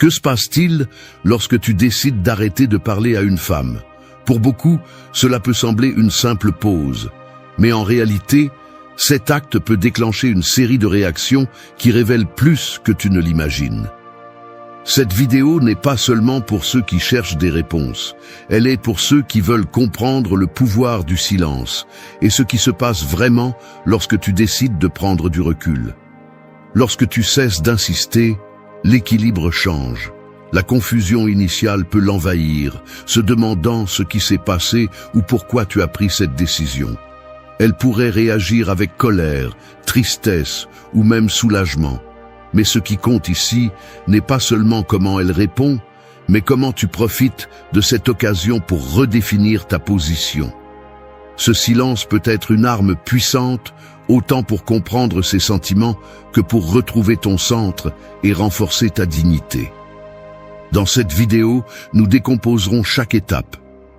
Que se passe-t-il lorsque tu décides d'arrêter de parler à une femme? Pour beaucoup, cela peut sembler une simple pause. Mais en réalité, cet acte peut déclencher une série de réactions qui révèlent plus que tu ne l'imagines. Cette vidéo n'est pas seulement pour ceux qui cherchent des réponses. Elle est pour ceux qui veulent comprendre le pouvoir du silence et ce qui se passe vraiment lorsque tu décides de prendre du recul. Lorsque tu cesses d'insister, l'équilibre change. La confusion initiale peut l'envahir, se demandant ce qui s'est passé ou pourquoi tu as pris cette décision. Elle pourrait réagir avec colère, tristesse ou même soulagement. Mais ce qui compte ici n'est pas seulement comment elle répond, mais comment tu profites de cette occasion pour redéfinir ta position. Ce silence peut être une arme puissante, autant pour comprendre ses sentiments que pour retrouver ton centre et renforcer ta dignité. Dans cette vidéo, nous décomposerons chaque étape,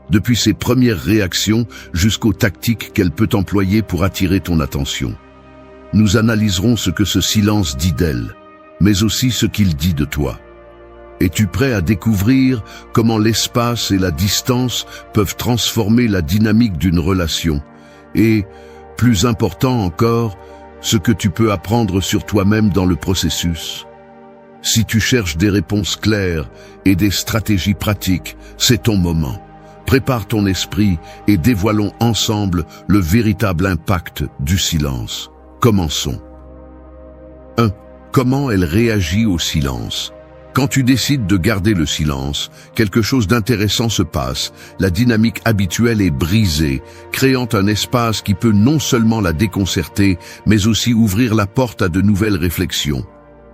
depuis ses premières réactions jusqu'aux tactiques qu'elle peut employer pour attirer ton attention. Nous analyserons ce que ce silence dit d'elle, mais aussi ce qu'il dit de toi. Es-tu prêt à découvrir comment l'espace et la distance peuvent transformer la dynamique d'une relation? Et, plus important encore, ce que tu peux apprendre sur toi-même dans le processus. Si tu cherches des réponses claires et des stratégies pratiques, c'est ton moment. Prépare ton esprit et dévoilons ensemble le véritable impact du silence. Commençons. 1. Comment elle réagit au silence? Quand tu décides de garder le silence, quelque chose d'intéressant se passe. La dynamique habituelle est brisée, créant un espace qui peut non seulement la déconcerter, mais aussi ouvrir la porte à de nouvelles réflexions.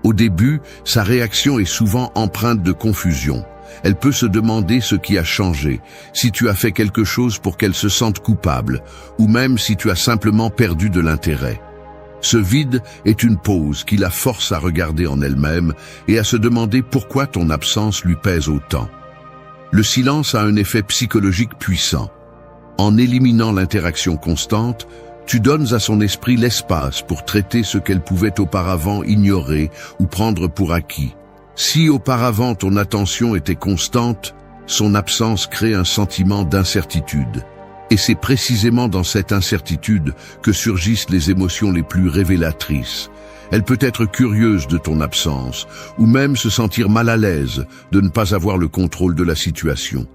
Au début, sa réaction est souvent empreinte de confusion. Elle peut se demander ce qui a changé, si tu as fait quelque chose pour qu'elle se sente coupable, ou même si tu as simplement perdu de l'intérêt. Ce vide est une pause qui la force à regarder en elle-même et à se demander pourquoi ton absence lui pèse autant. Le silence a un effet psychologique puissant. En éliminant l'interaction constante, tu donnes à son esprit l'espace pour traiter ce qu'elle pouvait auparavant ignorer ou prendre pour acquis. Si auparavant ton attention était constante, son absence crée un sentiment d'incertitude. Et c'est précisément dans cette incertitude que surgissent les émotions les plus révélatrices. Elle peut être curieuse de ton absence, ou même se sentir mal à l'aise de ne pas avoir le contrôle de la situation.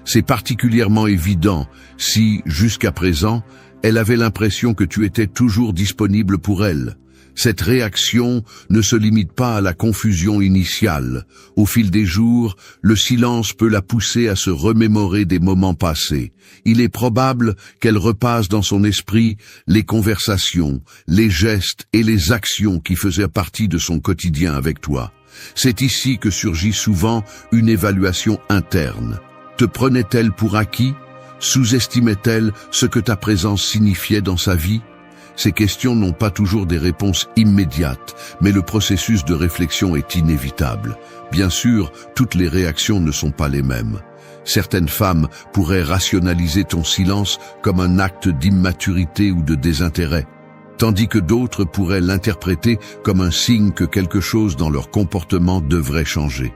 C'est particulièrement évident si, jusqu'à présent, elle avait l'impression que tu étais toujours disponible pour elle. Cette réaction ne se limite pas à la confusion initiale. Au fil des jours, le silence peut la pousser à se remémorer des moments passés. Il est probable qu'elle repasse dans son esprit les conversations, les gestes et les actions qui faisaient partie de son quotidien avec toi. C'est ici que surgit souvent une évaluation interne. Te prenait-elle pour acquis? Sous-estimait-elle ce que ta présence signifiait dans sa vie? Ces questions n'ont pas toujours des réponses immédiates, mais le processus de réflexion est inévitable. Bien sûr, toutes les réactions ne sont pas les mêmes. Certaines femmes pourraient rationaliser ton silence comme un acte d'immaturité ou de désintérêt, tandis que d'autres pourraient l'interpréter comme un signe que quelque chose dans leur comportement devrait changer.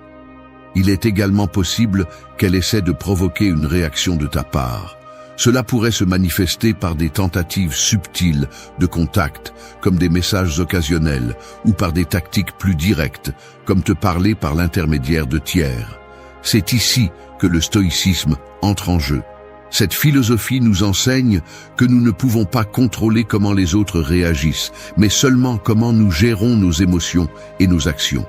Il est également possible qu'elle essaie de provoquer une réaction de ta part. Cela pourrait se manifester par des tentatives subtiles de contact, comme des messages occasionnels, ou par des tactiques plus directes, comme te parler par l'intermédiaire de tiers. C'est ici que le stoïcisme entre en jeu. Cette philosophie nous enseigne que nous ne pouvons pas contrôler comment les autres réagissent, mais seulement comment nous gérons nos émotions et nos actions.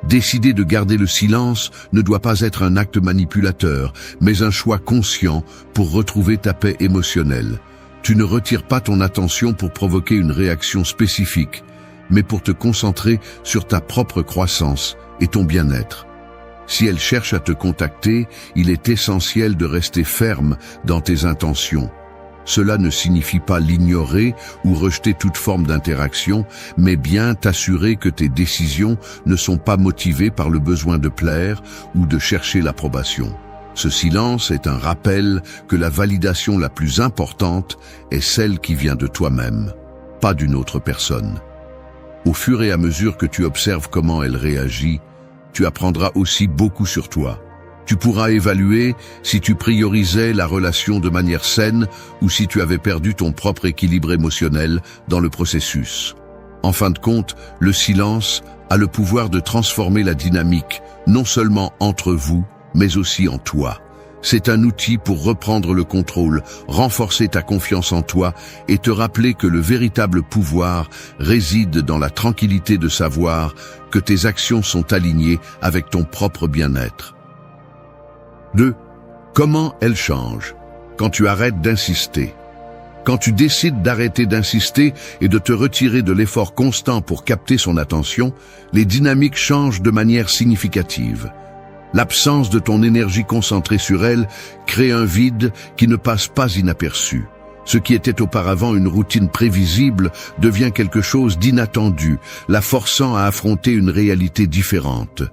Décider de garder le silence ne doit pas être un acte manipulateur, mais un choix conscient pour retrouver ta paix émotionnelle. Tu ne retires pas ton attention pour provoquer une réaction spécifique, mais pour te concentrer sur ta propre croissance et ton bien-être. Si elle cherche à te contacter, il est essentiel de rester ferme dans tes intentions. Cela ne signifie pas l'ignorer ou rejeter toute forme d'interaction, mais bien t'assurer que tes décisions ne sont pas motivées par le besoin de plaire ou de chercher l'approbation. Ce silence est un rappel que la validation la plus importante est celle qui vient de toi-même, pas d'une autre personne. Au fur et à mesure que tu observes comment elle réagit, Tu apprendras aussi beaucoup sur toi. Tu pourras évaluer si tu priorisais la relation de manière saine ou si tu avais perdu ton propre équilibre émotionnel dans le processus. En fin de compte, le silence a le pouvoir de transformer la dynamique, non seulement entre vous, mais aussi en toi. C'est un outil pour reprendre le contrôle, renforcer ta confiance en toi et te rappeler que le véritable pouvoir réside dans la tranquillité de savoir que tes actions sont alignées avec ton propre bien-être. 2. Comment elles changent quand tu arrêtes d'insister? Quand tu décides d'arrêter d'insister et de te retirer de l'effort constant pour capter son attention, les dynamiques changent de manière significative. L'absence de ton énergie concentrée sur elle crée un vide qui ne passe pas inaperçu. Ce qui était auparavant une routine prévisible devient quelque chose d'inattendu, la forçant à affronter une réalité différente.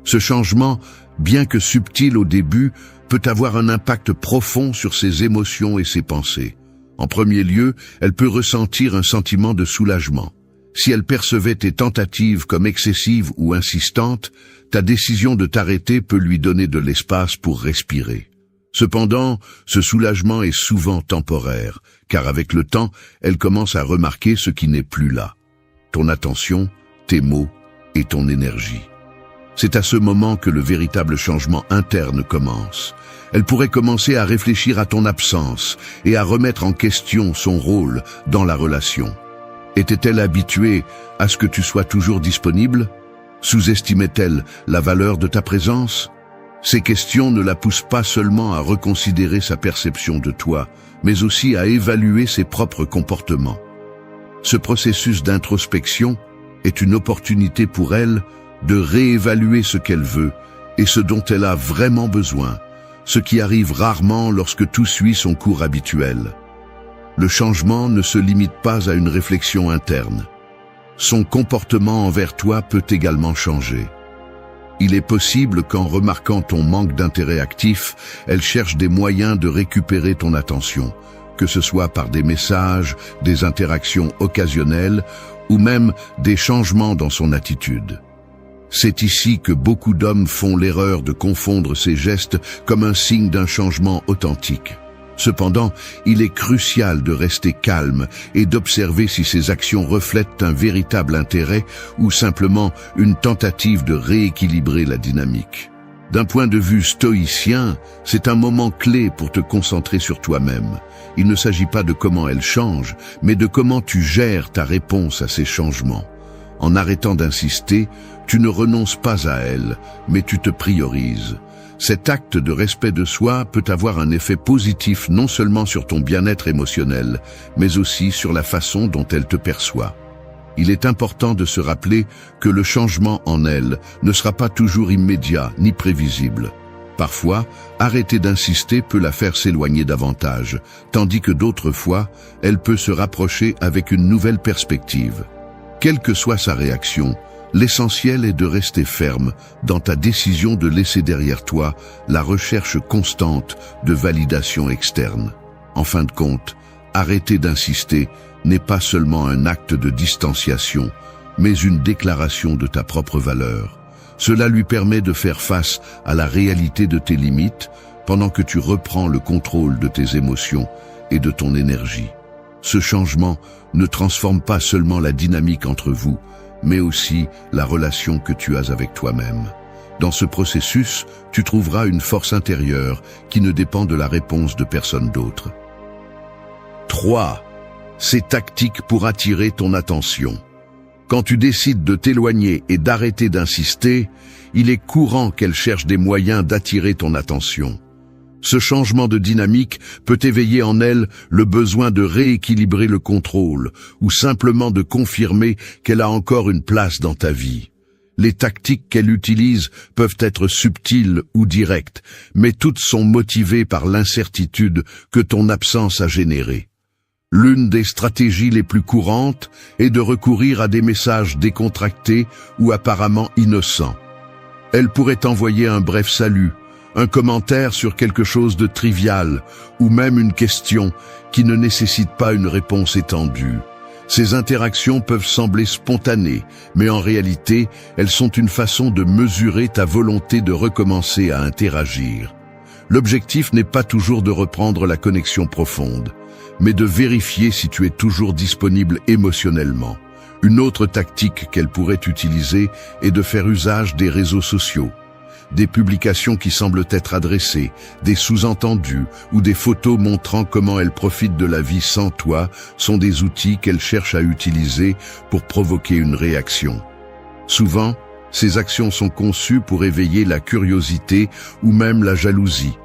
Ce changement, bien que subtil au début, peut avoir un impact profond sur ses émotions et ses pensées. En premier lieu, elle peut ressentir un sentiment de soulagement. Si elle percevait tes tentatives comme excessives ou insistantes, ta décision de t'arrêter peut lui donner de l'espace pour respirer. Cependant, ce soulagement est souvent temporaire, car avec le temps, elle commence à remarquer ce qui n'est plus là. Ton attention, tes mots et ton énergie. C'est à ce moment que le véritable changement interne commence. Elle pourrait commencer à réfléchir à ton absence et à remettre en question son rôle dans la relation. Était-elle habituée à ce que tu sois toujours disponible? Sous-estimait-elle la valeur de ta présence? Ces questions ne la poussent pas seulement à reconsidérer sa perception de toi, mais aussi à évaluer ses propres comportements. Ce processus d'introspection est une opportunité pour elle de réévaluer ce qu'elle veut et ce dont elle a vraiment besoin, ce qui arrive rarement lorsque tout suit son cours habituel. Le changement ne se limite pas à une réflexion interne. Son comportement envers toi peut également changer. Il est possible qu'en remarquant ton manque d'intérêt actif, elle cherche des moyens de récupérer ton attention, que ce soit par des messages, des interactions occasionnelles ou même des changements dans son attitude. C'est ici que beaucoup d'hommes font l'erreur de confondre ces gestes comme un signe d'un changement authentique. Cependant, il est crucial de rester calme et d'observer si ces actions reflètent un véritable intérêt ou simplement une tentative de rééquilibrer la dynamique. D'un point de vue stoïcien, c'est un moment clé pour te concentrer sur toi-même. Il ne s'agit pas de comment elle change, mais de comment tu gères ta réponse à ces changements. En arrêtant d'insister, tu ne renonces pas à elle, mais tu te priorises. Cet acte de respect de soi peut avoir un effet positif non seulement sur ton bien-être émotionnel, mais aussi sur la façon dont elle te perçoit. Il est important de se rappeler que le changement en elle ne sera pas toujours immédiat ni prévisible. Parfois, arrêter d'insister peut la faire s'éloigner davantage, tandis que d'autres fois, elle peut se rapprocher avec une nouvelle perspective. Quelle que soit sa réaction, l'essentiel est de rester ferme dans ta décision de laisser derrière toi la recherche constante de validation externe. En fin de compte, arrêter d'insister n'est pas seulement un acte de distanciation, mais une déclaration de ta propre valeur. Cela lui permet de faire face à la réalité de tes limites pendant que tu reprends le contrôle de tes émotions et de ton énergie. Ce changement ne transforme pas seulement la dynamique entre vous, mais aussi la relation que tu as avec toi-même. Dans ce processus, tu trouveras une force intérieure qui ne dépend de la réponse de personne d'autre. 3. Ces tactiques pour attirer ton attention. Quand tu décides de t'éloigner et d'arrêter d'insister, il est courant qu'elle cherche des moyens d'attirer ton attention. Ce changement de dynamique peut éveiller en elle le besoin de rééquilibrer le contrôle ou simplement de confirmer qu'elle a encore une place dans ta vie. Les tactiques qu'elle utilise peuvent être subtiles ou directes, mais toutes sont motivées par l'incertitude que ton absence a générée. L'une des stratégies les plus courantes est de recourir à des messages décontractés ou apparemment innocents. Elle pourrait envoyer un bref salut, un commentaire sur quelque chose de trivial ou même une question qui ne nécessite pas une réponse étendue. Ces interactions peuvent sembler spontanées, mais en réalité, elles sont une façon de mesurer ta volonté de recommencer à interagir. L'objectif n'est pas toujours de reprendre la connexion profonde, mais de vérifier si tu es toujours disponible émotionnellement. Une autre tactique qu'elle pourrait utiliser est de faire usage des réseaux sociaux. Des publications qui semblent être adressées, des sous-entendus ou des photos montrant comment elle profite de la vie sans toi sont des outils qu'elle cherche à utiliser pour provoquer une réaction. Souvent, ces actions sont conçues pour éveiller la curiosité ou même la jalousie,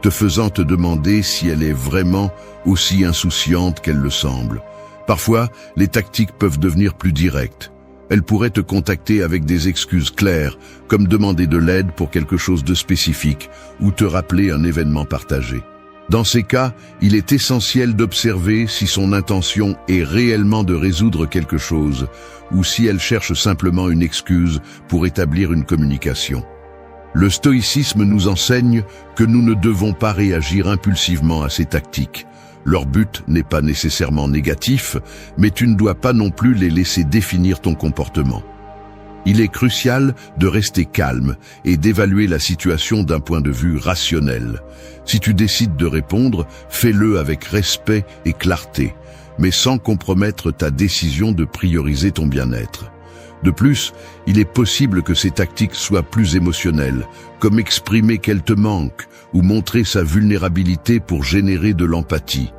te faisant te demander si elle est vraiment aussi insouciante qu'elle le semble. Parfois, les tactiques peuvent devenir plus directes. Elle pourrait te contacter avec des excuses claires, comme demander de l'aide pour quelque chose de spécifique ou te rappeler un événement partagé. Dans ces cas, il est essentiel d'observer si son intention est réellement de résoudre quelque chose ou si elle cherche simplement une excuse pour établir une communication. Le stoïcisme nous enseigne que nous ne devons pas réagir impulsivement à ces tactiques. Leur but n'est pas nécessairement négatif, mais tu ne dois pas non plus les laisser définir ton comportement. Il est crucial de rester calme et d'évaluer la situation d'un point de vue rationnel. Si tu décides de répondre, fais-le avec respect et clarté, mais sans compromettre ta décision de prioriser ton bien-être. De plus, il est possible que ces tactiques soient plus émotionnelles, comme exprimer qu'elle te manque ou montrer sa vulnérabilité pour générer de l'empathie.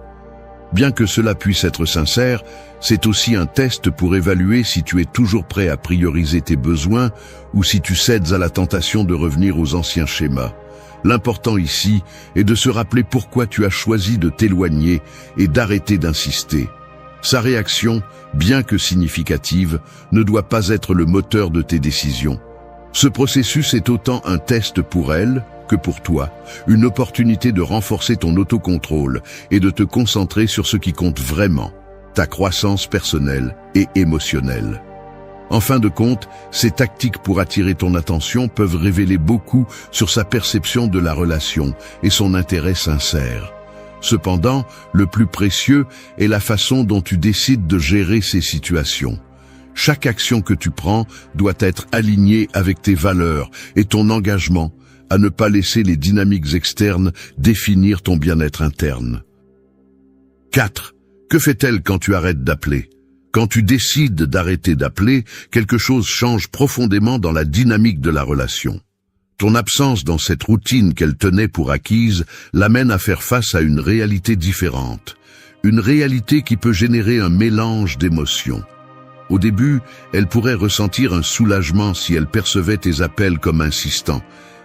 Bien que cela puisse être sincère, c'est aussi un test pour évaluer si tu es toujours prêt à prioriser tes besoins ou si tu cèdes à la tentation de revenir aux anciens schémas. L'important ici est de se rappeler pourquoi tu as choisi de t'éloigner et d'arrêter d'insister. Sa réaction, bien que significative, ne doit pas être le moteur de tes décisions. Ce processus est autant un test pour elle que pour toi, une opportunité de renforcer ton autocontrôle et de te concentrer sur ce qui compte vraiment, ta croissance personnelle et émotionnelle. En fin de compte, ces tactiques pour attirer ton attention peuvent révéler beaucoup sur sa perception de la relation et son intérêt sincère. Cependant, le plus précieux est la façon dont tu décides de gérer ces situations. Chaque action que tu prends doit être alignée avec tes valeurs et ton engagement à ne pas laisser les dynamiques externes définir ton bien-être interne. 4. Que fait-elle quand tu arrêtes d'appeler? Quand tu décides d'arrêter d'appeler, quelque chose change profondément dans la dynamique de la relation. Ton absence dans cette routine qu'elle tenait pour acquise l'amène à faire face à une réalité différente. Une réalité qui peut générer un mélange d'émotions. Au début, elle pourrait ressentir un soulagement si elle percevait tes appels comme insistants.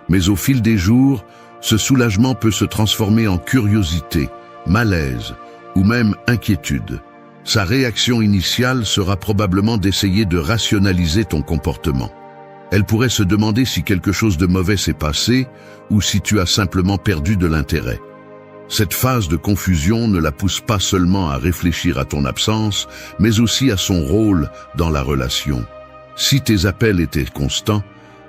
Mais au fil des jours, ce soulagement peut se transformer en curiosité, malaise ou même inquiétude. Sa réaction initiale sera probablement d'essayer de rationaliser ton comportement. Elle pourrait se demander si quelque chose de mauvais s'est passé ou si tu as simplement perdu de l'intérêt. Cette phase de confusion ne la pousse pas seulement à réfléchir à ton absence, mais aussi à son rôle dans la relation. Si tes appels étaient constants,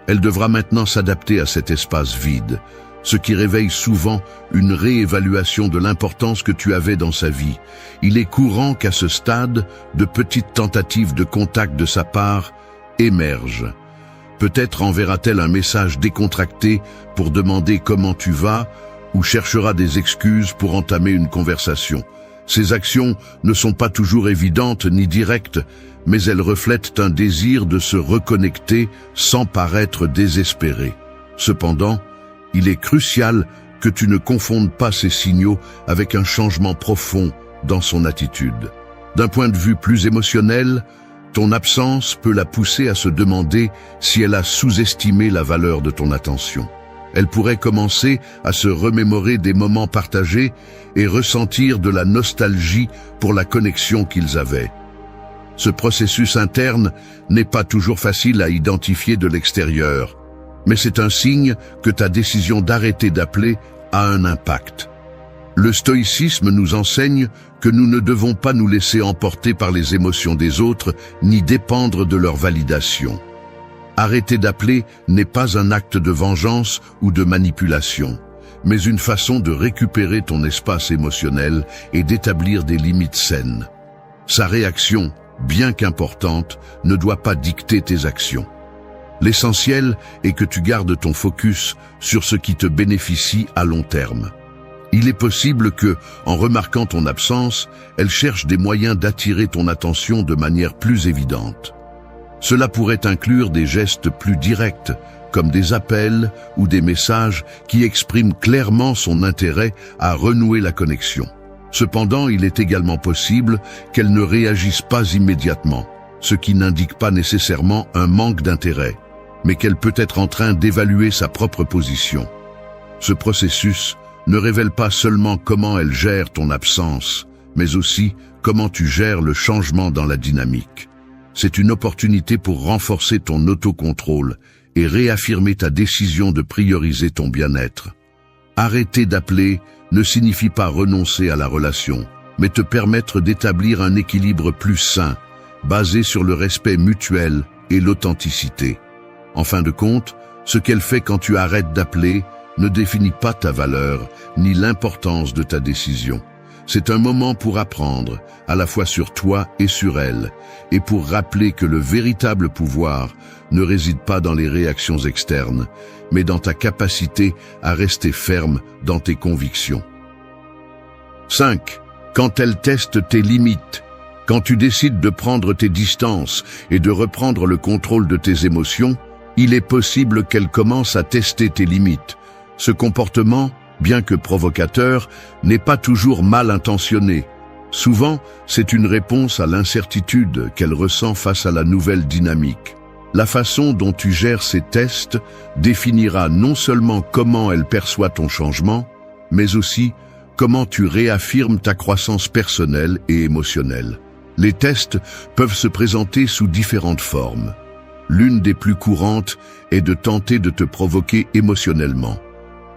elle devra maintenant s'adapter à cet espace vide, ce qui réveille souvent une réévaluation de l'importance que tu avais dans sa vie. Il est courant qu'à ce stade, de petites tentatives de contact de sa part émergent. Peut-être enverra-t-elle un message décontracté pour demander comment tu vas ou cherchera des excuses pour entamer une conversation. Ces actions ne sont pas toujours évidentes ni directes, mais elles reflètent un désir de se reconnecter sans paraître désespéré. Cependant, il est crucial que tu ne confondes pas ces signaux avec un changement profond dans son attitude. D'un point de vue plus émotionnel, ton absence peut la pousser à se demander si elle a sous-estimé la valeur de ton attention. Elle pourrait commencer à se remémorer des moments partagés et ressentir de la nostalgie pour la connexion qu'ils avaient. Ce processus interne n'est pas toujours facile à identifier de l'extérieur, mais c'est un signe que ta décision d'arrêter d'appeler a un impact. Le stoïcisme nous enseigne que nous ne devons pas nous laisser emporter par les émotions des autres, ni dépendre de leur validation. Arrêter d'appeler n'est pas un acte de vengeance ou de manipulation, mais une façon de récupérer ton espace émotionnel et d'établir des limites saines. Sa réaction, bien qu'importante, ne doit pas dicter tes actions. L'essentiel est que tu gardes ton focus sur ce qui te bénéficie à long terme. Il est possible que, en remarquant ton absence, elle cherche des moyens d'attirer ton attention de manière plus évidente. Cela pourrait inclure des gestes plus directs, comme des appels ou des messages qui expriment clairement son intérêt à renouer la connexion. Cependant, il est également possible qu'elle ne réagisse pas immédiatement, ce qui n'indique pas nécessairement un manque d'intérêt, mais qu'elle peut être en train d'évaluer sa propre position. Ce processus ne révèle pas seulement comment elle gère ton absence, mais aussi comment tu gères le changement dans la dynamique. C'est une opportunité pour renforcer ton autocontrôle et réaffirmer ta décision de prioriser ton bien-être. Arrêter d'appeler ne signifie pas renoncer à la relation, mais te permettre d'établir un équilibre plus sain, basé sur le respect mutuel et l'authenticité. En fin de compte, ce qu'elle fait quand tu arrêtes d'appeler ne définit pas ta valeur ni l'importance de ta décision. C'est un moment pour apprendre, à la fois sur toi et sur elle, et pour rappeler que le véritable pouvoir ne réside pas dans les réactions externes, mais dans ta capacité à rester ferme dans tes convictions. 5. Quand elle teste tes limites. Quand tu décides de prendre tes distances et de reprendre le contrôle de tes émotions, il est possible qu'elle commence à tester tes limites. Ce comportement, bien que provocateur, n'est pas toujours mal intentionné. Souvent, c'est une réponse à l'incertitude qu'elle ressent face à la nouvelle dynamique. La façon dont tu gères ces tests définira non seulement comment elle perçoit ton changement, mais aussi comment tu réaffirmes ta croissance personnelle et émotionnelle. Les tests peuvent se présenter sous différentes formes. L'une des plus courantes est de tenter de te provoquer émotionnellement.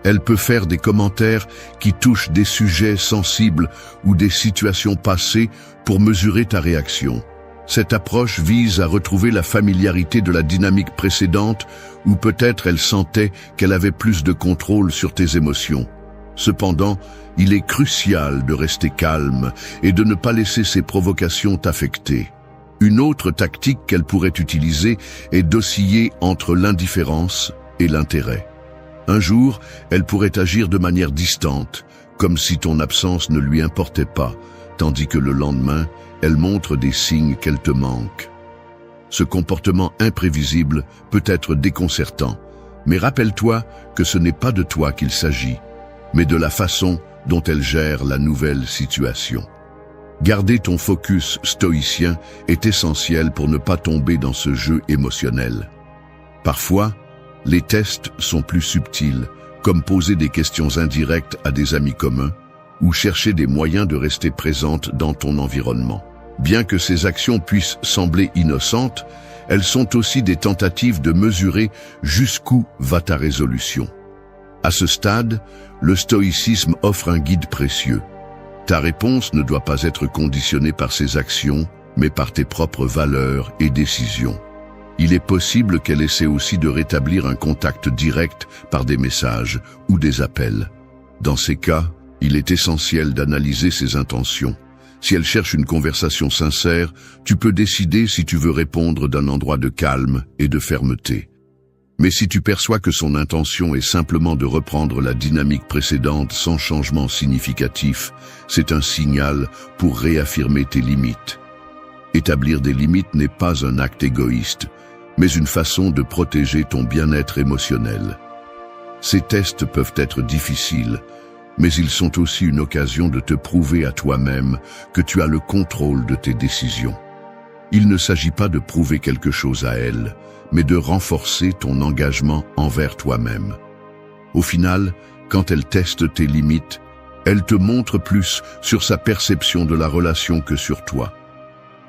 Elle peut faire des commentaires qui touchent des sujets sensibles ou des situations passées pour mesurer ta réaction. Cette approche vise à retrouver la familiarité de la dynamique précédente ou peut-être elle sentait qu'elle avait plus de contrôle sur tes émotions. Cependant, il est crucial de rester calme et de ne pas laisser ces provocations t'affecter. Une autre tactique qu'elle pourrait utiliser est d'osciller entre l'indifférence et l'intérêt. Un jour, elle pourrait agir de manière distante, comme si ton absence ne lui importait pas, tandis que le lendemain, elle montre des signes qu'elle te manque. Ce comportement imprévisible peut être déconcertant, mais rappelle-toi que ce n'est pas de toi qu'il s'agit, mais de la façon dont elle gère la nouvelle situation. Garder ton focus stoïcien est essentiel pour ne pas tomber dans ce jeu émotionnel. Parfois, les tests sont plus subtils, comme poser des questions indirectes à des amis communs ou chercher des moyens de rester présente dans ton environnement. Bien que ces actions puissent sembler innocentes, elles sont aussi des tentatives de mesurer jusqu'où va ta résolution. À ce stade, le stoïcisme offre un guide précieux. Ta réponse ne doit pas être conditionnée par ces actions, mais par tes propres valeurs et décisions. Il est possible qu'elle essaie aussi de rétablir un contact direct par des messages ou des appels. Dans ces cas, il est essentiel d'analyser ses intentions. Si elle cherche une conversation sincère, tu peux décider si tu veux répondre d'un endroit de calme et de fermeté. Mais si tu perçois que son intention est simplement de reprendre la dynamique précédente sans changement significatif, c'est un signal pour réaffirmer tes limites. Établir des limites n'est pas un acte égoïste, mais une façon de protéger ton bien-être émotionnel. Ces tests peuvent être difficiles, mais ils sont aussi une occasion de te prouver à toi-même que tu as le contrôle de tes décisions. Il ne s'agit pas de prouver quelque chose à elle, mais de renforcer ton engagement envers toi-même. Au final, quand elle teste tes limites, elle te montre plus sur sa perception de la relation que sur toi.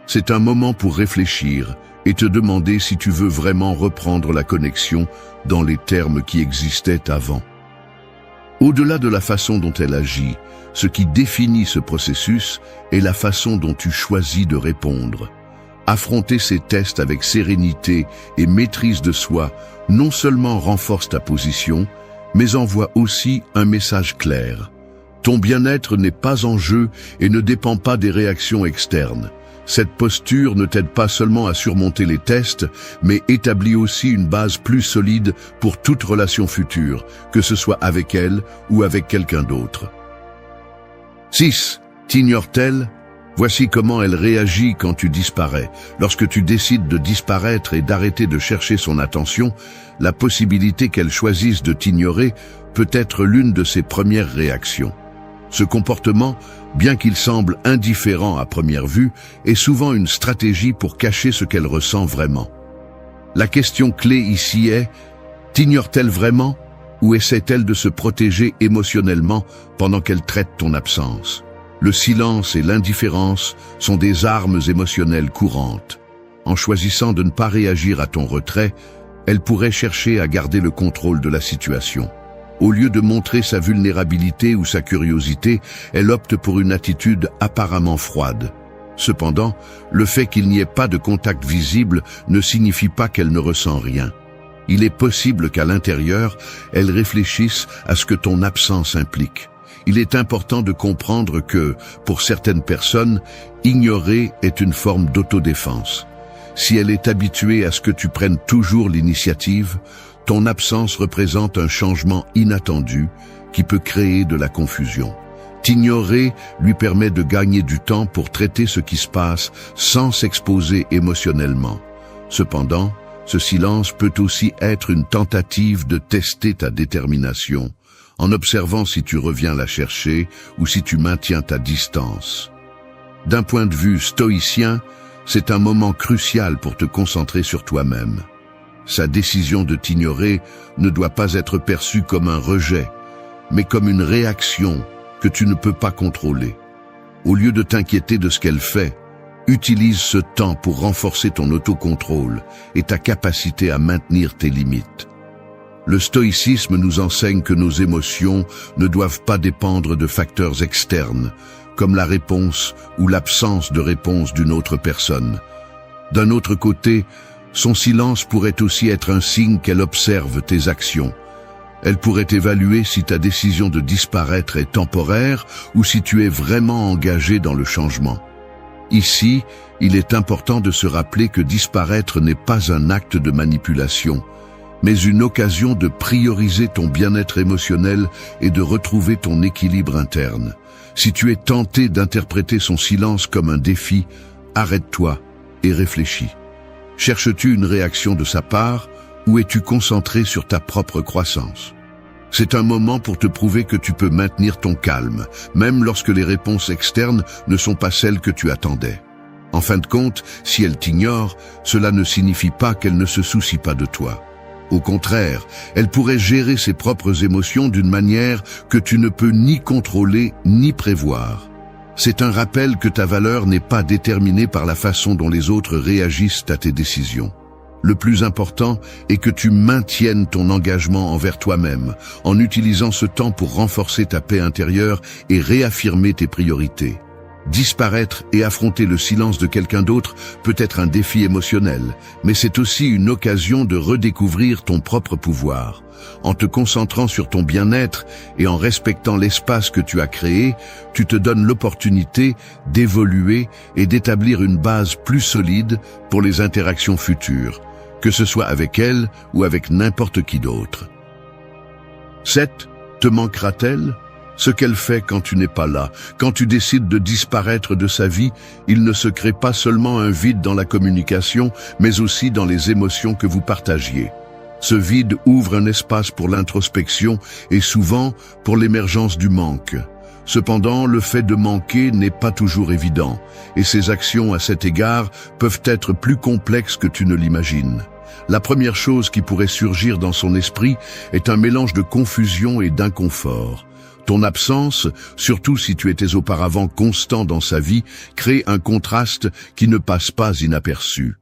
C'est un moment pour réfléchir et te demander si tu veux vraiment reprendre la connexion dans les termes qui existaient avant. Au-delà de la façon dont elle agit, ce qui définit ce processus est la façon dont tu choisis de répondre. Affronter ces tests avec sérénité et maîtrise de soi non seulement renforce ta position, mais envoie aussi un message clair. Ton bien-être n'est pas en jeu et ne dépend pas des réactions externes. Cette posture ne t'aide pas seulement à surmonter les tests, mais établit aussi une base plus solide pour toute relation future, que ce soit avec elle ou avec quelqu'un d'autre. 6. T'ignore-t-elle? Voici comment elle réagit quand tu disparais. Lorsque tu décides de disparaître et d'arrêter de chercher son attention, la possibilité qu'elle choisisse de t'ignorer peut être l'une de ses premières réactions. Ce comportement, bien qu'il semble indifférent à première vue, est souvent une stratégie pour cacher ce qu'elle ressent vraiment. La question clé ici est, t'ignore-t-elle vraiment ou essaie-t-elle de se protéger émotionnellement pendant qu'elle traite ton absence? Le silence et l'indifférence sont des armes émotionnelles courantes. En choisissant de ne pas réagir à ton retrait, elle pourrait chercher à garder le contrôle de la situation. Au lieu de montrer sa vulnérabilité ou sa curiosité, elle opte pour une attitude apparemment froide. Cependant, le fait qu'il n'y ait pas de contact visible ne signifie pas qu'elle ne ressent rien. Il est possible qu'à l'intérieur, elle réfléchisse à ce que ton absence implique. Il est important de comprendre que, pour certaines personnes, ignorer est une forme d'autodéfense. Si elle est habituée à ce que tu prennes toujours l'initiative, ton absence représente un changement inattendu qui peut créer de la confusion. T'ignorer lui permet de gagner du temps pour traiter ce qui se passe sans s'exposer émotionnellement. Cependant, ce silence peut aussi être une tentative de tester ta détermination, en observant si tu reviens la chercher ou si tu maintiens ta distance. D'un point de vue stoïcien, c'est un moment crucial pour te concentrer sur toi-même. Sa décision de t'ignorer ne doit pas être perçue comme un rejet, mais comme une réaction que tu ne peux pas contrôler. Au lieu de t'inquiéter de ce qu'elle fait, utilise ce temps pour renforcer ton autocontrôle et ta capacité à maintenir tes limites. Le stoïcisme nous enseigne que nos émotions ne doivent pas dépendre de facteurs externes, comme la réponse ou l'absence de réponse d'une autre personne. D'un autre côté, son silence pourrait aussi être un signe qu'elle observe tes actions. Elle pourrait évaluer si ta décision de disparaître est temporaire ou si tu es vraiment engagé dans le changement. Ici, il est important de se rappeler que disparaître n'est pas un acte de manipulation, mais une occasion de prioriser ton bien-être émotionnel et de retrouver ton équilibre interne. Si tu es tenté d'interpréter son silence comme un défi, arrête-toi et réfléchis. Cherches-tu une réaction de sa part ou es-tu concentré sur ta propre croissance? C'est un moment pour te prouver que tu peux maintenir ton calme, même lorsque les réponses externes ne sont pas celles que tu attendais. En fin de compte, si elle t'ignore, cela ne signifie pas qu'elle ne se soucie pas de toi. Au contraire, elle pourrait gérer ses propres émotions d'une manière que tu ne peux ni contrôler ni prévoir. C'est un rappel que ta valeur n'est pas déterminée par la façon dont les autres réagissent à tes décisions. Le plus important est que tu maintiennes ton engagement envers toi-même, en utilisant ce temps pour renforcer ta paix intérieure et réaffirmer tes priorités. Disparaître et affronter le silence de quelqu'un d'autre peut être un défi émotionnel, mais c'est aussi une occasion de redécouvrir ton propre pouvoir. En te concentrant sur ton bien-être et en respectant l'espace que tu as créé, tu te donnes l'opportunité d'évoluer et d'établir une base plus solide pour les interactions futures, que ce soit avec elle ou avec n'importe qui d'autre. 7. Te manquera-t-elle? Ce qu'elle fait quand tu n'es pas là, quand tu décides de disparaître de sa vie, il ne se crée pas seulement un vide dans la communication, mais aussi dans les émotions que vous partagiez. Ce vide ouvre un espace pour l'introspection et souvent pour l'émergence du manque. Cependant, le fait de manquer n'est pas toujours évident, et ses actions à cet égard peuvent être plus complexes que tu ne l'imagines. La première chose qui pourrait surgir dans son esprit est un mélange de confusion et d'inconfort. Ton absence, surtout si tu étais auparavant constant dans sa vie, crée un contraste qui ne passe pas inaperçu.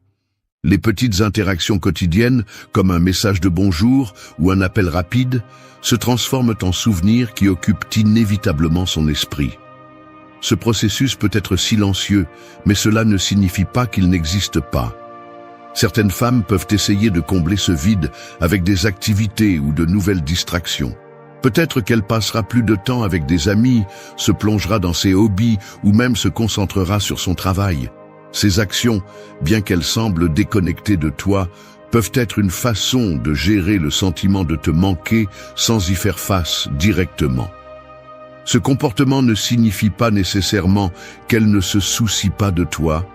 Les petites interactions quotidiennes, comme un message de bonjour ou un appel rapide, se transforment en souvenirs qui occupent inévitablement son esprit. Ce processus peut être silencieux, mais cela ne signifie pas qu'il n'existe pas. Certaines femmes peuvent essayer de combler ce vide avec des activités ou de nouvelles distractions. Peut-être qu'elle passera plus de temps avec des amis, se plongera dans ses hobbies ou même se concentrera sur son travail. Ces actions, bien qu'elles semblent déconnectées de toi, peuvent être une façon de gérer le sentiment de te manquer sans y faire face directement. Ce comportement ne signifie pas nécessairement qu'elle ne se soucie pas de toi,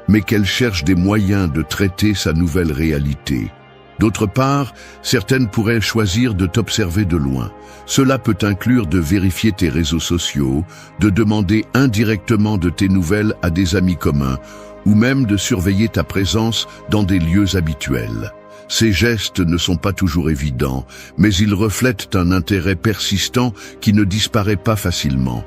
mais qu'elle cherche des moyens de traiter sa nouvelle réalité. D'autre part, certaines pourraient choisir de t'observer de loin. Cela peut inclure de vérifier tes réseaux sociaux, de demander indirectement de tes nouvelles à des amis communs, ou même de surveiller ta présence dans des lieux habituels. Ces gestes ne sont pas toujours évidents, mais ils reflètent un intérêt persistant qui ne disparaît pas facilement.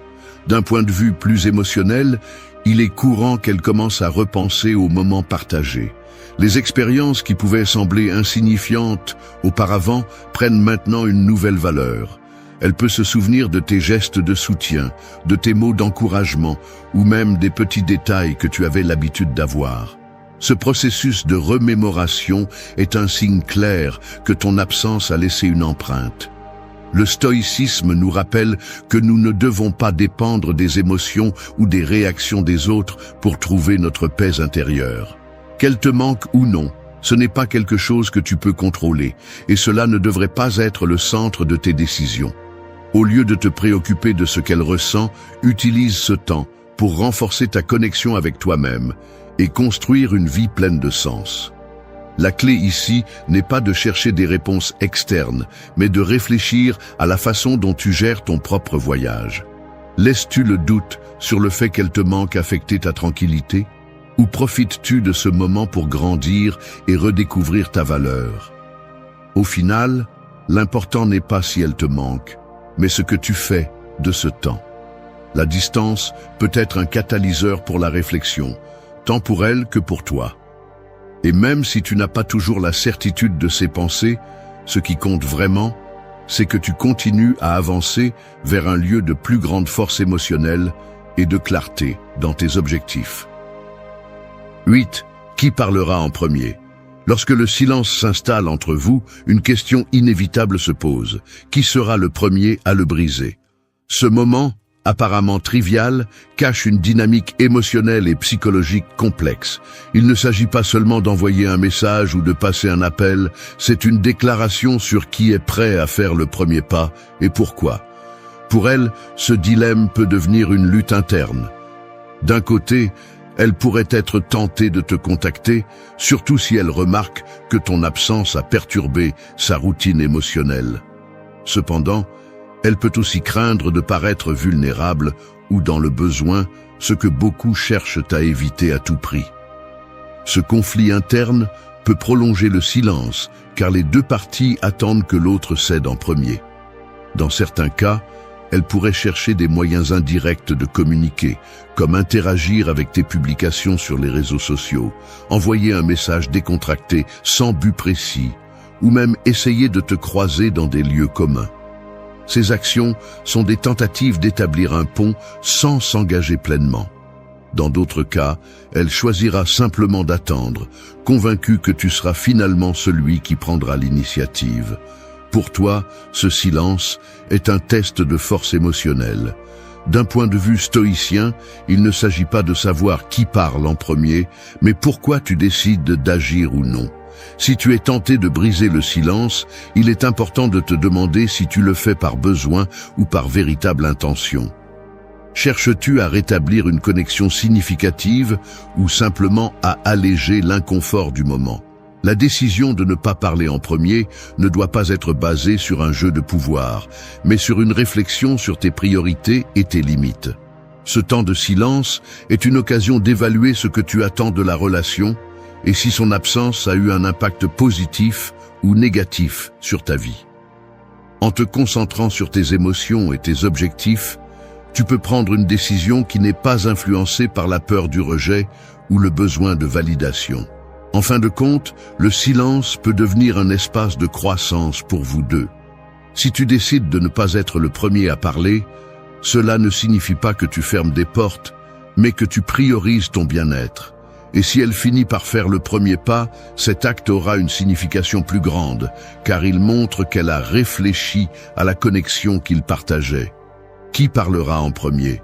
D'un point de vue plus émotionnel, il est courant qu'elle commence à repenser aux moments partagés. Les expériences qui pouvaient sembler insignifiantes auparavant prennent maintenant une nouvelle valeur. Elle peut se souvenir de tes gestes de soutien, de tes mots d'encouragement ou même des petits détails que tu avais l'habitude d'avoir. Ce processus de remémoration est un signe clair que ton absence a laissé une empreinte. Le stoïcisme nous rappelle que nous ne devons pas dépendre des émotions ou des réactions des autres pour trouver notre paix intérieure. Qu'elle te manque ou non, ce n'est pas quelque chose que tu peux contrôler, et cela ne devrait pas être le centre de tes décisions. Au lieu de te préoccuper de ce qu'elle ressent, utilise ce temps pour renforcer ta connexion avec toi-même et construire une vie pleine de sens. La clé ici n'est pas de chercher des réponses externes, mais de réfléchir à la façon dont tu gères ton propre voyage. Laisses-tu le doute sur le fait qu'elle te manque affecter ta tranquillité? Ou profites-tu de ce moment pour grandir et redécouvrir ta valeur? Au final, l'important n'est pas si elle te manque, mais ce que tu fais de ce temps. La distance peut être un catalyseur pour la réflexion, tant pour elle que pour toi. Et même si tu n'as pas toujours la certitude de ses pensées, ce qui compte vraiment, c'est que tu continues à avancer vers un lieu de plus grande force émotionnelle et de clarté dans tes objectifs. 8. Qui parlera en premier? Lorsque le silence s'installe entre vous, une question inévitable se pose. Qui sera le premier à le briser? Ce moment, apparemment trivial, cache une dynamique émotionnelle et psychologique complexe. Il ne s'agit pas seulement d'envoyer un message ou de passer un appel, c'est une déclaration sur qui est prêt à faire le premier pas et pourquoi. Pour elle, ce dilemme peut devenir une lutte interne. D'un côté, elle pourrait être tentée de te contacter, surtout si elle remarque que ton absence a perturbé sa routine émotionnelle. Cependant, elle peut aussi craindre de paraître vulnérable ou dans le besoin, ce que beaucoup cherchent à éviter à tout prix. Ce conflit interne peut prolonger le silence, car les deux parties attendent que l'autre cède en premier. Dans certains cas, elle pourrait chercher des moyens indirects de communiquer, comme interagir avec tes publications sur les réseaux sociaux, envoyer un message décontracté sans but précis, ou même essayer de te croiser dans des lieux communs. Ces actions sont des tentatives d'établir un pont sans s'engager pleinement. Dans d'autres cas, elle choisira simplement d'attendre, convaincue que tu seras finalement celui qui prendra l'initiative. Pour toi, ce silence est un test de force émotionnelle. D'un point de vue stoïcien, il ne s'agit pas de savoir qui parle en premier, mais pourquoi tu décides d'agir ou non. Si tu es tenté de briser le silence, il est important de te demander si tu le fais par besoin ou par véritable intention. Cherches-tu à rétablir une connexion significative ou simplement à alléger l'inconfort du moment? La décision de ne pas parler en premier ne doit pas être basée sur un jeu de pouvoir, mais sur une réflexion sur tes priorités et tes limites. Ce temps de silence est une occasion d'évaluer ce que tu attends de la relation et si son absence a eu un impact positif ou négatif sur ta vie. En te concentrant sur tes émotions et tes objectifs, tu peux prendre une décision qui n'est pas influencée par la peur du rejet ou le besoin de validation. En fin de compte, le silence peut devenir un espace de croissance pour vous deux. Si tu décides de ne pas être le premier à parler, cela ne signifie pas que tu fermes des portes, mais que tu priorises ton bien-être. Et si elle finit par faire le premier pas, cet acte aura une signification plus grande, car il montre qu'elle a réfléchi à la connexion qu'ils partageaient. Qui parlera en premier?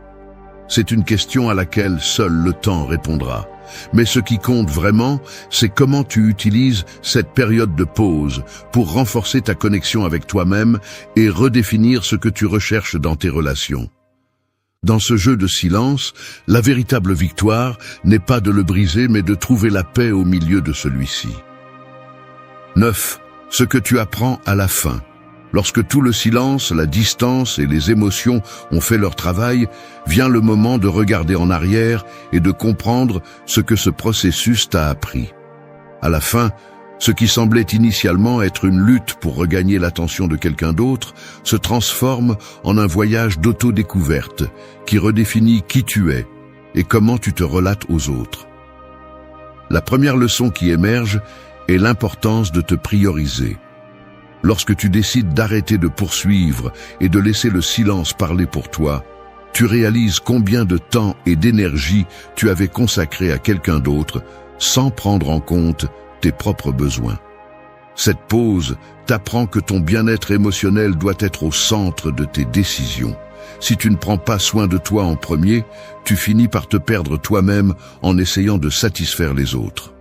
C'est une question à laquelle seul le temps répondra. Mais ce qui compte vraiment, c'est comment tu utilises cette période de pause pour renforcer ta connexion avec toi-même et redéfinir ce que tu recherches dans tes relations. Dans ce jeu de silence, la véritable victoire n'est pas de le briser, mais de trouver la paix au milieu de celui-ci. 9. Ce que tu apprends à la fin. Lorsque tout le silence, la distance et les émotions ont fait leur travail, vient le moment de regarder en arrière et de comprendre ce que ce processus t'a appris. À la fin, ce qui semblait initialement être une lutte pour regagner l'attention de quelqu'un d'autre se transforme en un voyage d'autodécouverte qui redéfinit qui tu es et comment tu te relates aux autres. La première leçon qui émerge est l'importance de te prioriser. Lorsque tu décides d'arrêter de poursuivre et de laisser le silence parler pour toi, tu réalises combien de temps et d'énergie tu avais consacré à quelqu'un d'autre sans prendre en compte tes propres besoins. Cette pause t'apprend que ton bien-être émotionnel doit être au centre de tes décisions. Si tu ne prends pas soin de toi en premier, tu finis par te perdre toi-même en essayant de satisfaire les autres.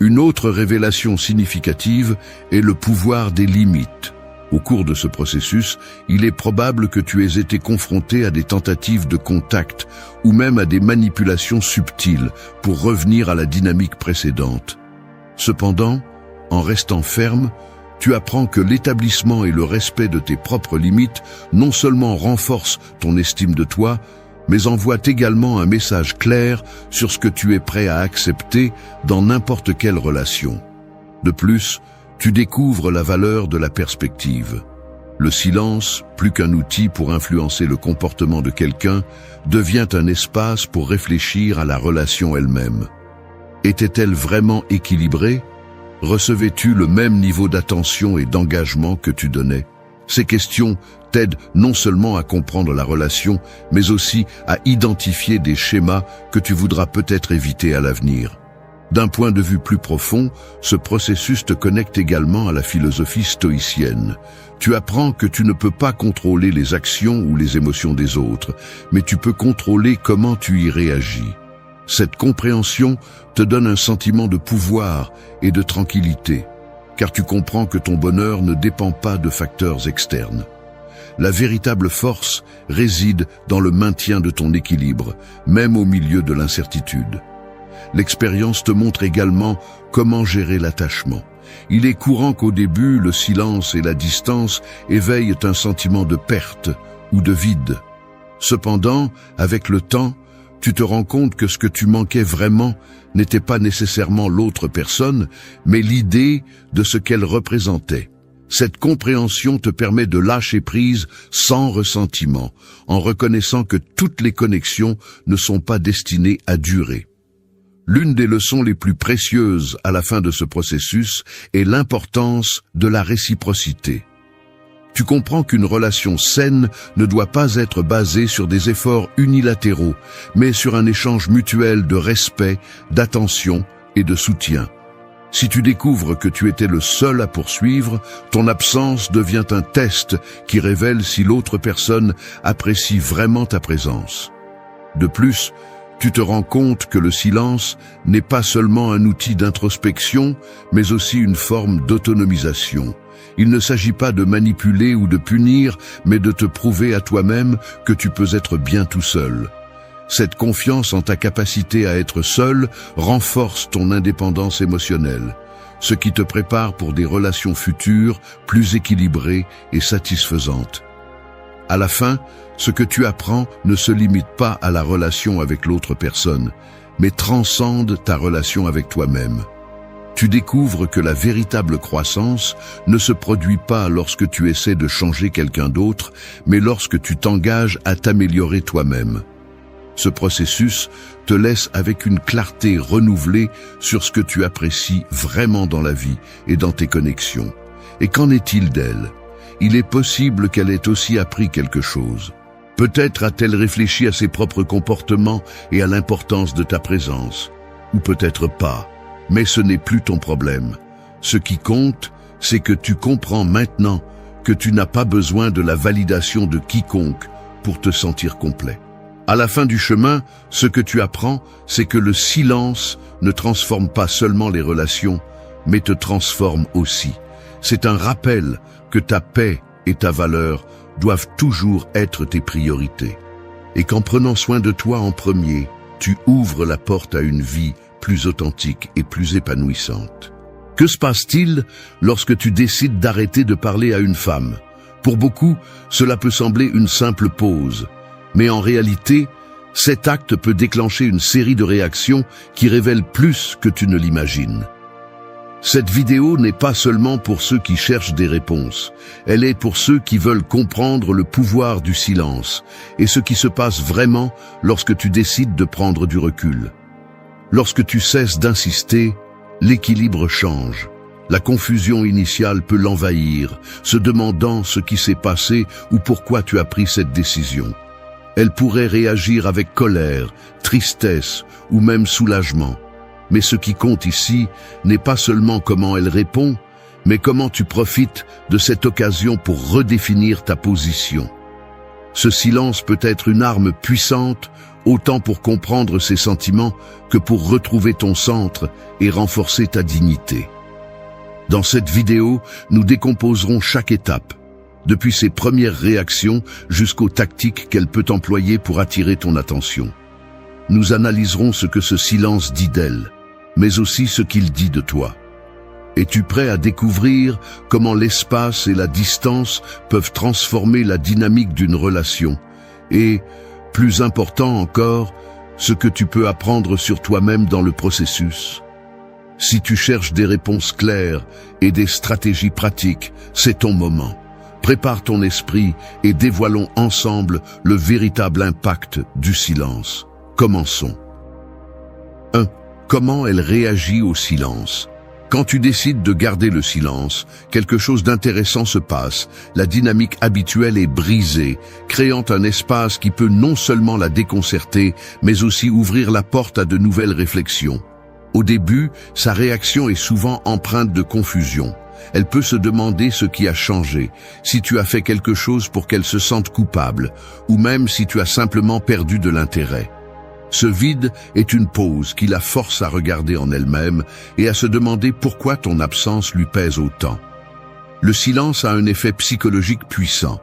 Une autre révélation significative est le pouvoir des limites. Au cours de ce processus, il est probable que tu aies été confronté à des tentatives de contact ou même à des manipulations subtiles pour revenir à la dynamique précédente. Cependant, en restant ferme, tu apprends que l'établissement et le respect de tes propres limites non seulement renforcent ton estime de toi, mais envoient également un message clair sur ce que tu es prêt à accepter dans n'importe quelle relation. De plus, tu découvres la valeur de la perspective. Le silence, plus qu'un outil pour influencer le comportement de quelqu'un, devient un espace pour réfléchir à la relation elle-même. Était-elle vraiment équilibrée? Recevais-tu le même niveau d'attention et d'engagement que tu donnais? Ces questions t'aident non seulement à comprendre la relation, mais aussi à identifier des schémas que tu voudras peut-être éviter à l'avenir. D'un point de vue plus profond, ce processus te connecte également à la philosophie stoïcienne. Tu apprends que tu ne peux pas contrôler les actions ou les émotions des autres, mais tu peux contrôler comment tu y réagis. Cette compréhension te donne un sentiment de pouvoir et de tranquillité, car tu comprends que ton bonheur ne dépend pas de facteurs externes. La véritable force réside dans le maintien de ton équilibre, même au milieu de l'incertitude. L'expérience te montre également comment gérer l'attachement. Il est courant qu'au début, le silence et la distance éveillent un sentiment de perte ou de vide. Cependant, avec le temps, tu te rends compte que ce que tu manquais vraiment n'était pas nécessairement l'autre personne, mais l'idée de ce qu'elle représentait. Cette compréhension te permet de lâcher prise sans ressentiment, en reconnaissant que toutes les connexions ne sont pas destinées à durer. L'une des leçons les plus précieuses à la fin de ce processus est l'importance de la réciprocité. Tu comprends qu'une relation saine ne doit pas être basée sur des efforts unilatéraux, mais sur un échange mutuel de respect, d'attention et de soutien. Si tu découvres que tu étais le seul à poursuivre, ton absence devient un test qui révèle si l'autre personne apprécie vraiment ta présence. De plus, tu te rends compte que le silence n'est pas seulement un outil d'introspection, mais aussi une forme d'autonomisation. Il ne s'agit pas de manipuler ou de punir, mais de te prouver à toi-même que tu peux être bien tout seul. Cette confiance en ta capacité à être seul renforce ton indépendance émotionnelle, ce qui te prépare pour des relations futures plus équilibrées et satisfaisantes. À la fin, ce que tu apprends ne se limite pas à la relation avec l'autre personne, mais transcende ta relation avec toi-même. Tu découvres que la véritable croissance ne se produit pas lorsque tu essaies de changer quelqu'un d'autre, mais lorsque tu t'engages à t'améliorer toi-même. Ce processus te laisse avec une clarté renouvelée sur ce que tu apprécies vraiment dans la vie et dans tes connexions. Et qu'en est-il d'elle? Il est possible qu'elle ait aussi appris quelque chose. Peut-être a-t-elle réfléchi à ses propres comportements et à l'importance de ta présence. Ou peut-être pas. Mais ce n'est plus ton problème. Ce qui compte, c'est que tu comprends maintenant que tu n'as pas besoin de la validation de quiconque pour te sentir complet. À la fin du chemin, ce que tu apprends, c'est que le silence ne transforme pas seulement les relations, mais te transforme aussi. C'est un rappel que ta paix et ta valeur doivent toujours être tes priorités. Et qu'en prenant soin de toi en premier, tu ouvres la porte à une vie plus authentique et plus épanouissante. Que se passe-t-il lorsque tu décides d'arrêter de parler à une femme? Pour beaucoup, cela peut sembler une simple pause. Mais en réalité, cet acte peut déclencher une série de réactions qui révèlent plus que tu ne l'imagines. Cette vidéo n'est pas seulement pour ceux qui cherchent des réponses, elle est pour ceux qui veulent comprendre le pouvoir du silence et ce qui se passe vraiment lorsque tu décides de prendre du recul. Lorsque tu cesses d'insister, l'équilibre change. La confusion initiale peut l'envahir, se demandant ce qui s'est passé ou pourquoi tu as pris cette décision. Elle pourrait réagir avec colère, tristesse ou même soulagement. Mais ce qui compte ici n'est pas seulement comment elle répond, mais comment tu profites de cette occasion pour redéfinir ta position. Ce silence peut être une arme puissante, autant pour comprendre ses sentiments que pour retrouver ton centre et renforcer ta dignité. Dans cette vidéo, nous décomposerons chaque étape, depuis ses premières réactions jusqu'aux tactiques qu'elle peut employer pour attirer ton attention. Nous analyserons ce que ce silence dit d'elle, mais aussi ce qu'il dit de toi. Es-tu prêt à découvrir comment l'espace et la distance peuvent transformer la dynamique d'une relation et, plus important encore, ce que tu peux apprendre sur toi-même dans le processus? Si tu cherches des réponses claires et des stratégies pratiques, c'est ton moment. Prépare ton esprit et dévoilons ensemble le véritable impact du silence. Commençons. 1. Comment elle réagit au silence? Quand tu décides de garder le silence, quelque chose d'intéressant se passe, la dynamique habituelle est brisée, créant un espace qui peut non seulement la déconcerter, mais aussi ouvrir la porte à de nouvelles réflexions. Au début, sa réaction est souvent empreinte de confusion. Elle peut se demander ce qui a changé, si tu as fait quelque chose pour qu'elle se sente coupable, ou même si tu as simplement perdu de l'intérêt. Ce vide est une pause qui la force à regarder en elle-même et à se demander pourquoi ton absence lui pèse autant. Le silence a un effet psychologique puissant.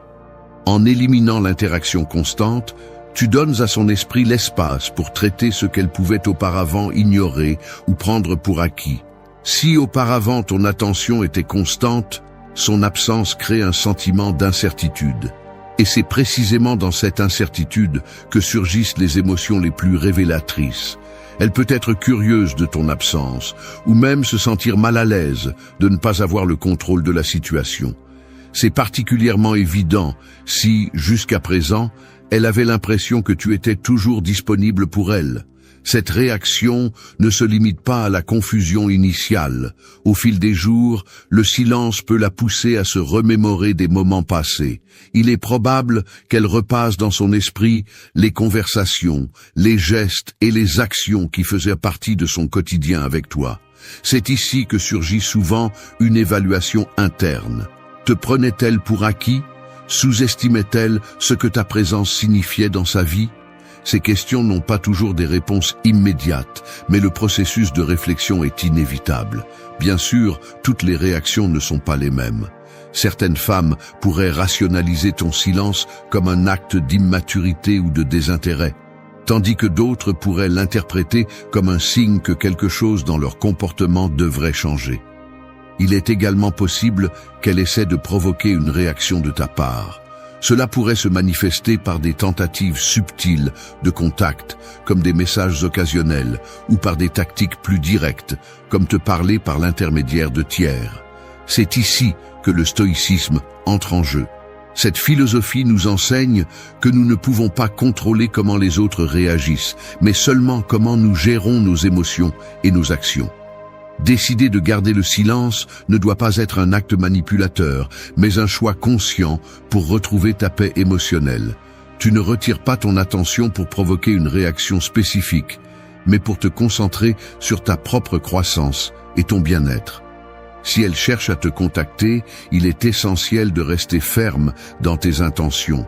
En éliminant l'interaction constante, tu donnes à son esprit l'espace pour traiter ce qu'elle pouvait auparavant ignorer ou prendre pour acquis. Si auparavant ton attention était constante, son absence crée un sentiment d'incertitude. Et c'est précisément dans cette incertitude que surgissent les émotions les plus révélatrices. Elle peut être curieuse de ton absence, ou même se sentir mal à l'aise de ne pas avoir le contrôle de la situation. C'est particulièrement évident si, jusqu'à présent, elle avait l'impression que tu étais toujours disponible pour elle. Cette réaction ne se limite pas à la confusion initiale. Au fil des jours, le silence peut la pousser à se remémorer des moments passés. Il est probable qu'elle repasse dans son esprit les conversations, les gestes et les actions qui faisaient partie de son quotidien avec toi. C'est ici que surgit souvent une évaluation interne. Te prenait-elle pour acquis? Sous-estimait-elle ce que ta présence signifiait dans sa vie? Ces questions n'ont pas toujours des réponses immédiates, mais le processus de réflexion est inévitable. Bien sûr, toutes les réactions ne sont pas les mêmes. Certaines femmes pourraient rationaliser ton silence comme un acte d'immaturité ou de désintérêt, tandis que d'autres pourraient l'interpréter comme un signe que quelque chose dans leur comportement devrait changer. Il est également possible qu'elle essaie de provoquer une réaction de ta part. Cela pourrait se manifester par des tentatives subtiles de contact, comme des messages occasionnels, ou par des tactiques plus directes, comme te parler par l'intermédiaire de tiers. C'est ici que le stoïcisme entre en jeu. Cette philosophie nous enseigne que nous ne pouvons pas contrôler comment les autres réagissent, mais seulement comment nous gérons nos émotions et nos actions. Décider de garder le silence ne doit pas être un acte manipulateur, mais un choix conscient pour retrouver ta paix émotionnelle. Tu ne retires pas ton attention pour provoquer une réaction spécifique, mais pour te concentrer sur ta propre croissance et ton bien-être. Si elle cherche à te contacter, il est essentiel de rester ferme dans tes intentions.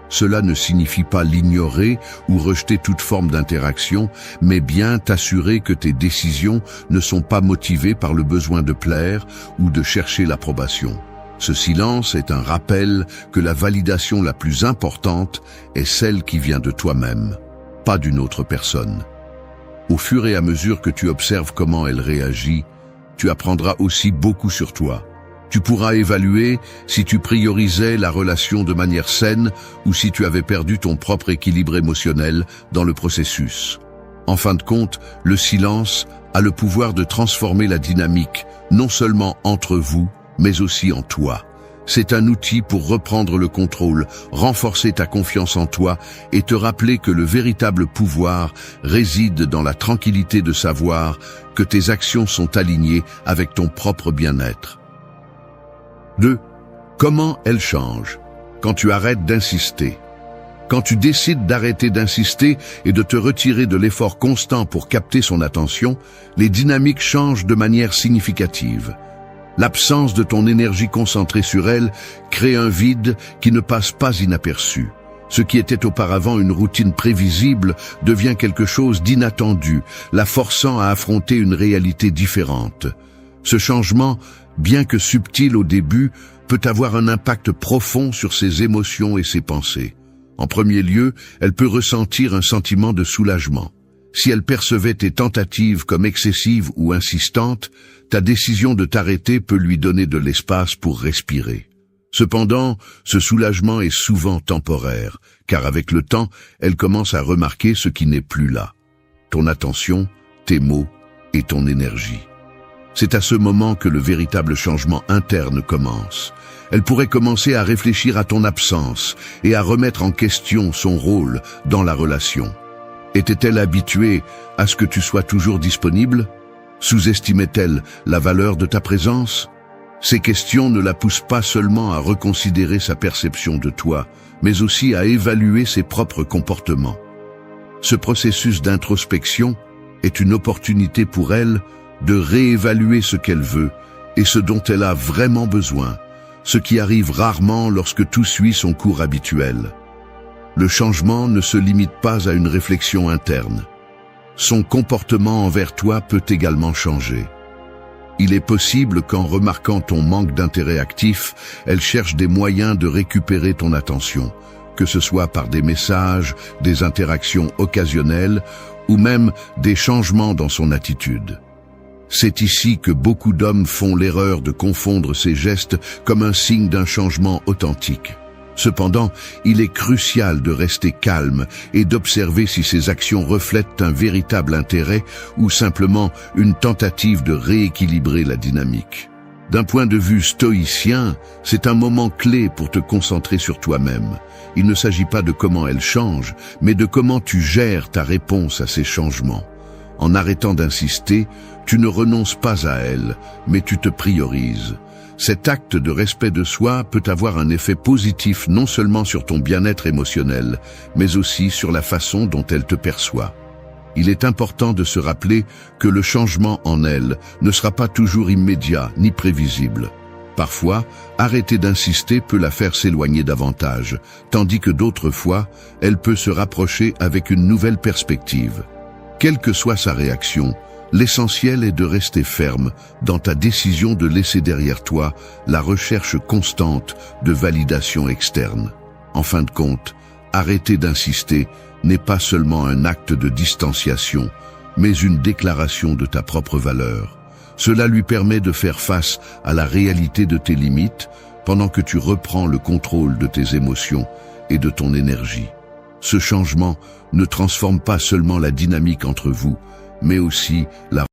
Cela ne signifie pas l'ignorer ou rejeter toute forme d'interaction, mais bien t'assurer que tes décisions ne sont pas motivées par le besoin de plaire ou de chercher l'approbation. Ce silence est un rappel que la validation la plus importante est celle qui vient de toi-même, pas d'une autre personne. Au fur et à mesure que tu observes comment elle réagit, tu apprendras aussi beaucoup sur toi. Tu pourras évaluer si tu priorisais la relation de manière saine ou si tu avais perdu ton propre équilibre émotionnel dans le processus. En fin de compte, le silence a le pouvoir de transformer la dynamique, non seulement entre vous, mais aussi en toi. C'est un outil pour reprendre le contrôle, renforcer ta confiance en toi et te rappeler que le véritable pouvoir réside dans la tranquillité de savoir que tes actions sont alignées avec ton propre bien-être. 2. Comment elle change? Quand tu arrêtes d'insister. Quand tu décides d'arrêter d'insister et de te retirer de l'effort constant pour capter son attention, les dynamiques changent de manière significative. L'absence de ton énergie concentrée sur elle crée un vide qui ne passe pas inaperçu. Ce qui était auparavant une routine prévisible devient quelque chose d'inattendu, la forçant à affronter une réalité différente. Ce changement, bien que subtil au début, peut avoir un impact profond sur ses émotions et ses pensées. En premier lieu, elle peut ressentir un sentiment de soulagement. Si elle percevait tes tentatives comme excessives ou insistantes, ta décision de t'arrêter peut lui donner de l'espace pour respirer. Cependant, ce soulagement est souvent temporaire, car avec le temps, elle commence à remarquer ce qui n'est plus là. Ton attention, tes mots et ton énergie. C'est à ce moment que le véritable changement interne commence. Elle pourrait commencer à réfléchir à ton absence et à remettre en question son rôle dans la relation. Était-elle habituée à ce que tu sois toujours disponible? Sous-estimait-elle la valeur de ta présence? Ces questions ne la poussent pas seulement à reconsidérer sa perception de toi, mais aussi à évaluer ses propres comportements. Ce processus d'introspection est une opportunité pour elle de réévaluer ce qu'elle veut et ce dont elle a vraiment besoin, ce qui arrive rarement lorsque tout suit son cours habituel. Le changement ne se limite pas à une réflexion interne. Son comportement envers toi peut également changer. Il est possible qu'en remarquant ton manque d'intérêt actif, elle cherche des moyens de récupérer ton attention, que ce soit par des messages, des interactions occasionnelles ou même des changements dans son attitude. C'est ici que beaucoup d'hommes font l'erreur de confondre ces gestes comme un signe d'un changement authentique. Cependant, il est crucial de rester calme et d'observer si ces actions reflètent un véritable intérêt ou simplement une tentative de rééquilibrer la dynamique. D'un point de vue stoïcien, c'est un moment clé pour te concentrer sur toi-même. Il ne s'agit pas de comment elle change, mais de comment tu gères ta réponse à ces changements. En arrêtant d'insister, tu ne renonces pas à elle, mais tu te priorises. Cet acte de respect de soi peut avoir un effet positif non seulement sur ton bien-être émotionnel, mais aussi sur la façon dont elle te perçoit. Il est important de se rappeler que le changement en elle ne sera pas toujours immédiat ni prévisible. Parfois, arrêter d'insister peut la faire s'éloigner davantage, tandis que d'autres fois, elle peut se rapprocher avec une nouvelle perspective. Quelle que soit sa réaction, l'essentiel est de rester ferme dans ta décision de laisser derrière toi la recherche constante de validation externe. En fin de compte, arrêter d'insister n'est pas seulement un acte de distanciation, mais une déclaration de ta propre valeur. Cela lui permet de faire face à la réalité de tes limites pendant que tu reprends le contrôle de tes émotions et de ton énergie. Ce changement ne transforme pas seulement la dynamique entre vous, mais aussi la